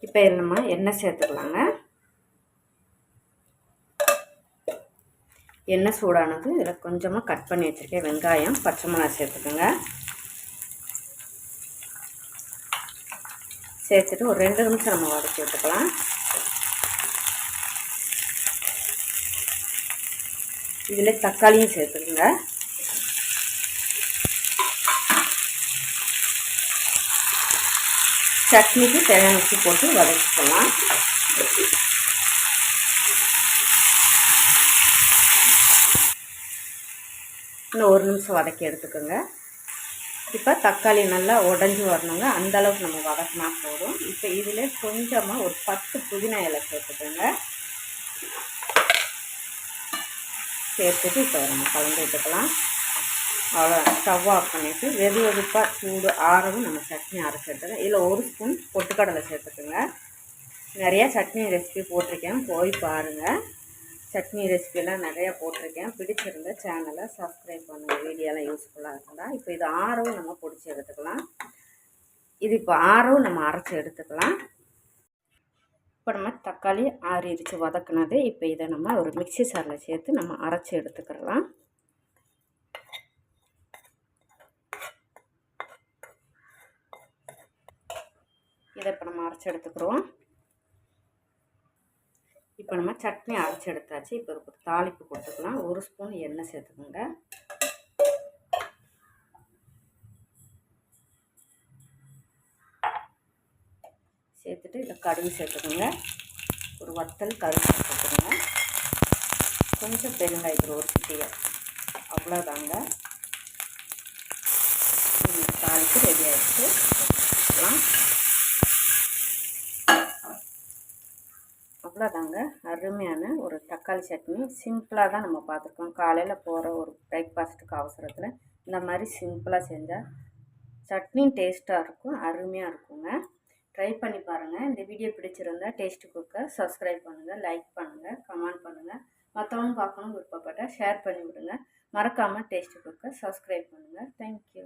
இப்போ நம்ம எண்ணெய் சேர்த்துக்கலாங்க. எண்ணெய் சூடானது இதில் கொஞ்சமாக கட் பண்ணி வச்சுருக்கேன் வெங்காயம், பச்சை மிளகாய் சேர்த்துக்கோங்க. சேர்த்துட்டு ஒரு 2 நிமிஷம் நம்ம வதக்கி விட்டுக்கலாம். இதில் தக்காளியும் சேர்த்துக்குங்க. சட்னிக்கு தேவையான உப்பு போட்டு வதக்கிக்கலாம். இன்னும் 1 நிமிஷம் வதக்கி எடுத்துக்கோங்க. இப்போ தக்காளி நல்லா உடஞ்சி வரணுங்க, அந்தளவுக்கு நம்ம வதக்கினா போதும். இப்போ இதில் கொஞ்சமாக ஒரு 10 புதினா இலை சேர்த்துக்கோங்க. சேர்த்துட்டு இப்போ நம்ம கலந்து விட்டுக்கலாம். அவ்வளோ ஸ்டவ் ஆஃப் பண்ணிவிட்டு வெது வெதுப்பாக சூடு ஆறவும் நம்ம சட்னி அரைச்சி எடுத்துக்கலாம். இதில் 1 ஸ்பூன் பொட்டுக்கடலை சேர்த்துக்குங்க. நிறையா சட்னி ரெசிபி போட்டிருக்கேன், போய் பாருங்கள். சட்னி ரெசிபியெல்லாம் நிறையா போட்டிருக்கேன். பிடிச்சிருந்த சேனலை சப்ஸ்கிரைப் பண்ணுங்கள். வீடியோலாம் யூஸ்ஃபுல்லாக இருந்தால். இப்போ இது ஆறவும் நம்ம பொடிச்சு எடுத்துக்கலாம். இது இப்போ ஆறவும் நம்ம அரைச்சி எடுத்துக்கலாம். இப்போ நம்ம தக்காளி ஆறிடுச்சு வதக்குனது. இப்போ இதை நம்ம ஒரு மிக்சி சாரில் சேர்த்து நம்ம அரைச்சி எடுத்துக்கலாம். இதை இப்போ நம்ம அரைச்சி எடுத்துக்கிறோம். இப்போ நம்ம சட்னி அரைச்சி எடுத்தாச்சு. இப்போ ஒரு தாளிப்பு கொடுத்துக்கலாம். 1 ஸ்பூன் எண்ணெய் சேர்த்துக்கோங்க. சேர்த்துட்டு இதில் கடுகு சேர்த்துக்கோங்க. ஒரு வத்தல் கருவேப்பிலை சேர்த்துக்கோங்க. கொஞ்சம் பெருங்காயத்தில் ஒரு சிட்டியை, அவ்வளோதாங்க. தாளிப்பு ரெடி ஆகிடுச்சு. அவ்வளோதாங்க, அருமையான ஒரு தக்காளி சட்னி. சிம்பிளாக தான் நம்ம பார்த்துருக்கோம். காலையில் போகிற ஒரு பிரேக்ஃபாஸ்ட்டுக்கு அவசரத்தில் இந்த மாதிரி சிம்பிளாக செஞ்சால் சட்னி டேஸ்ட்டாக இருக்கும், அருமையாக இருக்குங்க. ட்ரை பண்ணி பாருங்கள். இந்த வீடியோ பிடிச்சிருந்தால் டேஸ்ட்டு குக்கை சப்ஸ்கிரைப் பண்ணுங்கள், லைக் பண்ணுங்கள், கமெண்ட் பண்ணுங்கள். மற்றவங்க பார்க்கணும் விருப்பப்பட்டால் ஷேர் பண்ணி விடுங்க. மறக்காமல் டேஸ்ட்டு குக்கை சப்ஸ்கிரைப் பண்ணுங்கள். தேங்க்யூ.